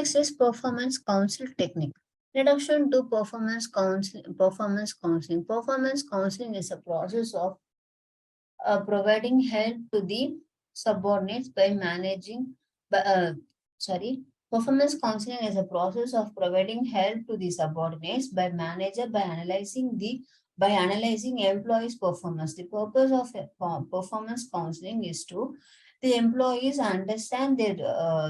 Next is performance council technique. Introduction to performance counseling. Performance counseling is a process of providing help to the subordinates by managing. Performance counseling is a process of providing help to the subordinates by analyzing employees' performance. The purpose of performance counseling is to the employees understand their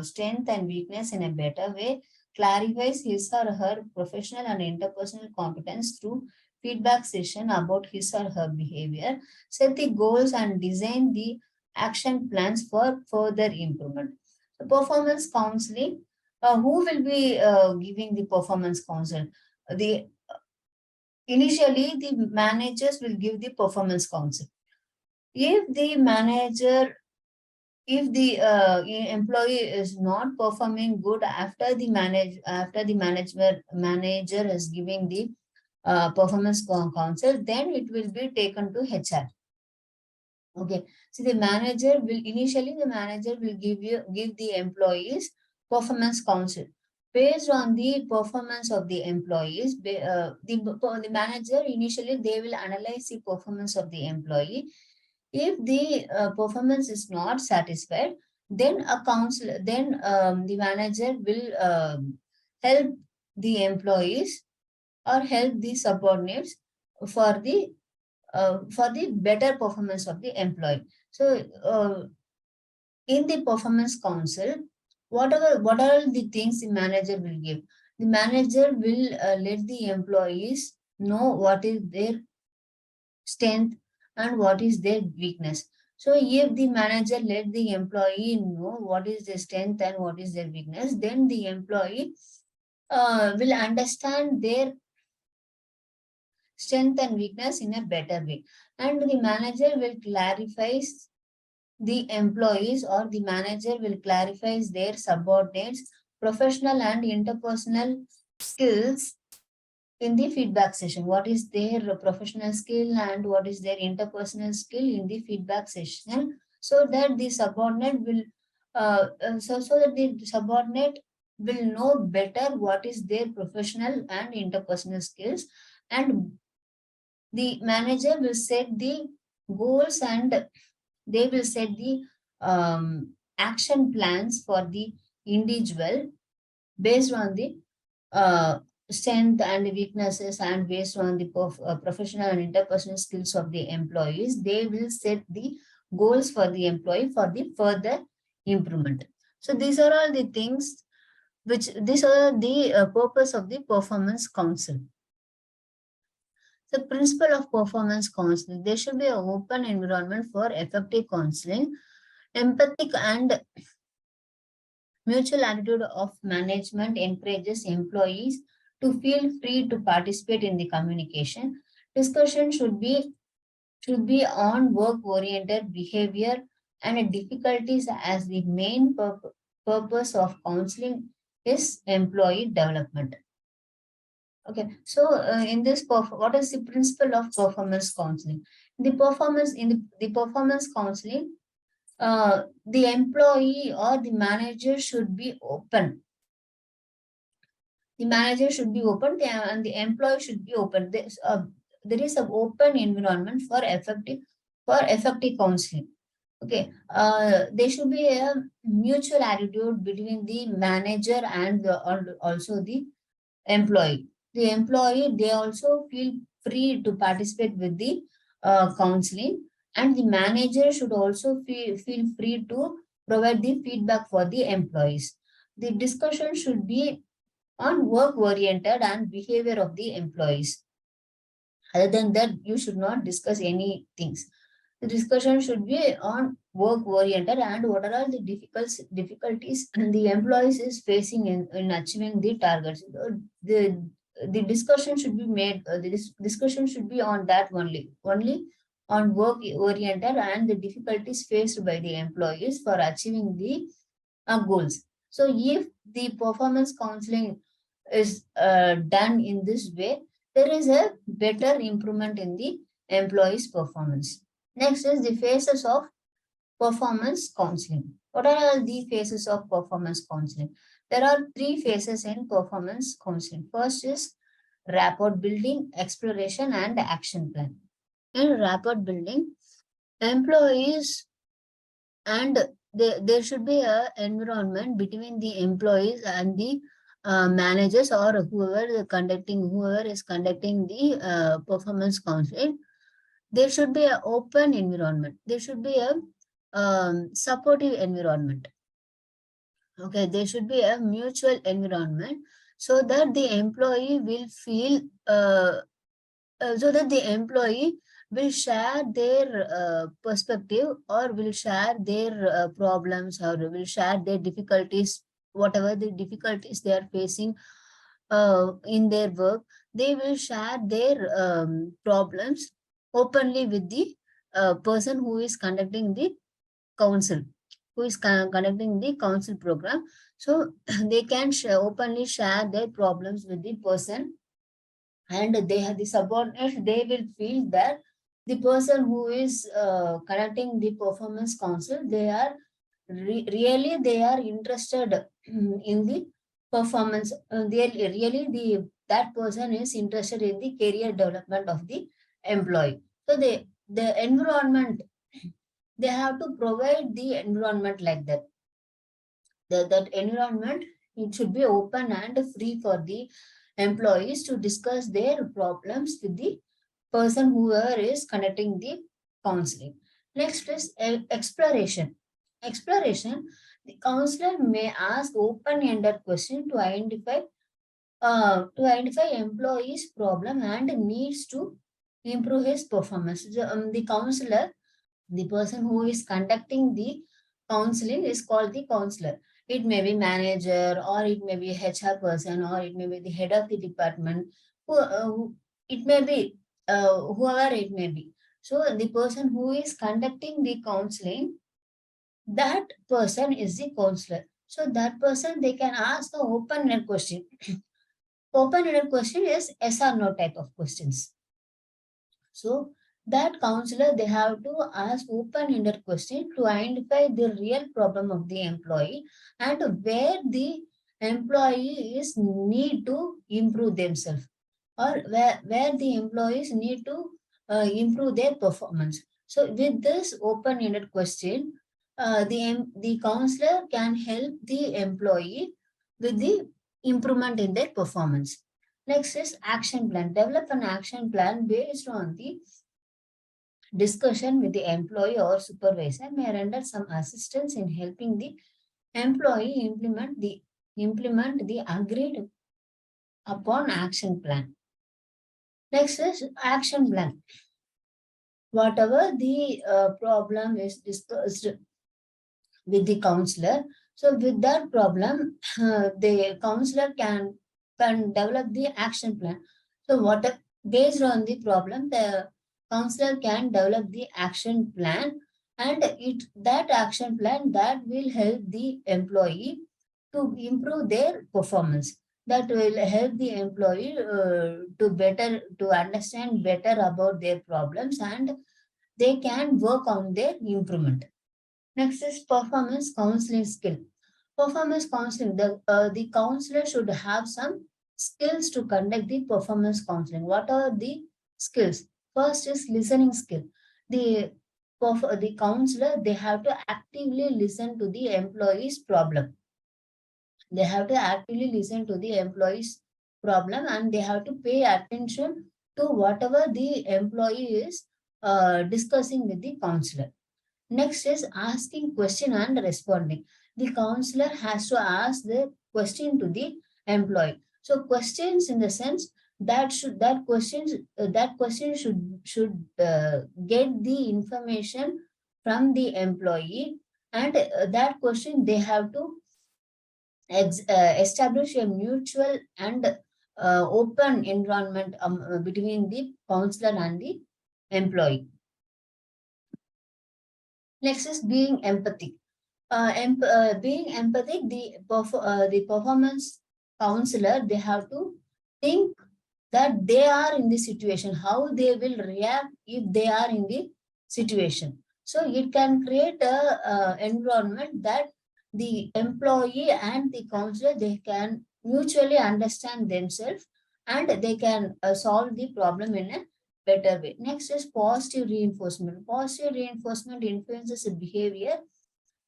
strength and weakness in a better way, clarifies his or her professional and interpersonal competence through feedback session about his or her behavior, set the goals and design the action plans for further improvement. The performance counseling, who will be giving the performance counsel? Initially, the managers will give the performance counsel. If the employee is not performing good after the manager is giving the performance counsel, then it will be taken to HR. Okay, so the manager will give the employees performance counsel based on the performance of the employees. The manager initially they will analyze the performance of the employee. If the performance is not satisfied, then the manager will help the employees or help the subordinates for the better performance of the employee. So in the performance council, what are the things the manager will give? The manager will let the employees know what is their strength and what is their weakness. So if the manager let the employee know what is their strength and what is their weakness, then the employee will understand their strength and weakness in a better way. And the manager will clarify the employees, or the manager will clarify their subordinates' professional and interpersonal skills in the feedback session. What is their professional skill and what is their interpersonal skill in the feedback session, so that the subordinate will know better what is their professional and interpersonal skills, and the manager will set the goals and they will set the action plans for the individual based on the strength and weaknesses, and based on the professional and interpersonal skills of the employees. They will set the goals for the employee for the further improvement. So these are all the things these are the purpose of the performance council. The principle of performance counseling: there should be an open environment for effective counseling. Empathic and mutual attitude of management encourages employees to feel free to participate in the communication. Discussion should be on work-oriented behavior and difficulties, as the main purpose of counseling is employee development. Okay, so in this, what is the principle of performance counseling? The performance counseling, the employee or the manager should be open. The manager should be open and the employee should be open. There is an open environment for effective counseling. Okay, there should be a mutual attitude between the manager and also the employee. The employee, they also feel free to participate with the counseling, and the manager should also feel free to provide the feedback for the employees. The discussion should be on work-oriented and behavior of the employees. Other than that, you should not discuss any things. The discussion should be on work-oriented and what are all the difficulties the employees is facing in achieving the targets. The discussion should be made, discussion should be on that only on work-oriented and the difficulties faced by the employees for achieving the goals. So if the performance counseling is done in this way, there is a better improvement in the employee's performance. Next is the phases of performance counseling. What are the phases of performance counseling? There are three phases in performance counseling. First is rapport building, exploration, and action plan. In rapport building, employees and there should be a environment between the employees and the managers or whoever is conducting the performance counseling. There should be an open environment. There should be a supportive environment. Okay, there should be a mutual environment so that the employee will feel so that the employee will share their perspective or will share their problems or will share their difficulties, whatever the difficulties they are facing in their work. They will share their problems openly with the person who is conducting the council, who is conducting the council program. So they can openly share their problems with the person, and they have the subordinates. They will feel that the person who is conducting the performance council, they are really they are interested in the performance. They really that person is interested in the career development of the employee. So the environment, they have to provide the environment like that. That environment, it should be open and free for the employees to discuss their problems with the person whoever is conducting the counseling. Next is exploration. Exploration, the counselor may ask open-ended question to identify employee's problem and needs to improve his performance. The counselor, the person who is conducting the counseling is called the counselor. It may be manager, or it may be HR person, or it may be the head of the department. It may be whoever it may be. So the person who is conducting the counseling, that person is the counselor. So that person, they can ask the open-ended question. Open-ended question is yes or no type of questions. So that counselor, they have to ask open-ended question to identify the real problem of the employee and where the employees need to improve themselves, or where the employees need to improve their performance. So with this open-ended question, the counselor can help the employee with the improvement in their performance. Next is action plan. Develop an action plan based on the discussion with the employee or supervisor may render some assistance in helping the employee implement the agreed upon action plan. Next is action plan. Whatever the problem is discussed with the counselor, so with that problem, the counselor can develop the action plan. So what based on the problem, the counselor can develop the action plan, and that action plan that will help the employee to improve their performance. That will help the employee to understand better about their problems, and they can work on their improvement. Next is performance counseling skill. Performance counseling, the counselor should have some skills to conduct the performance counseling. What are the skills? First is listening skill. The counselor, they have to actively listen to the employee's problem. They have to actively listen to the employee's problem, and they have to pay attention to whatever the employee is discussing with the counselor. Next is asking question and responding. The counselor has to ask the question to the employee. So questions in the sense that question should get the information from the employee, and that question they have to establish a mutual and open environment between the counselor and the employee. Next is being empathic. Being empathic, the performance counselor, they have to think that they are in the situation, how they will react if they are in the situation. So it can create a environment that the employee and the counselor, they can mutually understand themselves and they can solve the problem in a better way. Next is positive reinforcement. Positive reinforcement influences the behavior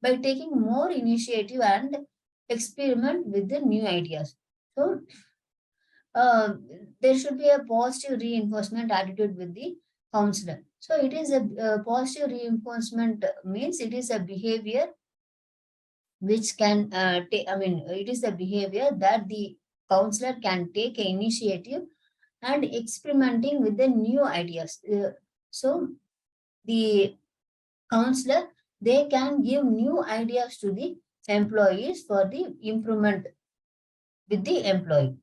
by taking more initiative and experiment with the new ideas. So uh, there should be a positive reinforcement attitude with the counselor. So it is a positive reinforcement means it is a behavior which can take, I mean, it is a behavior that the counselor can take an initiative and experimenting with the new ideas. So the counselor, they can give new ideas to the employees for the improvement with the employee.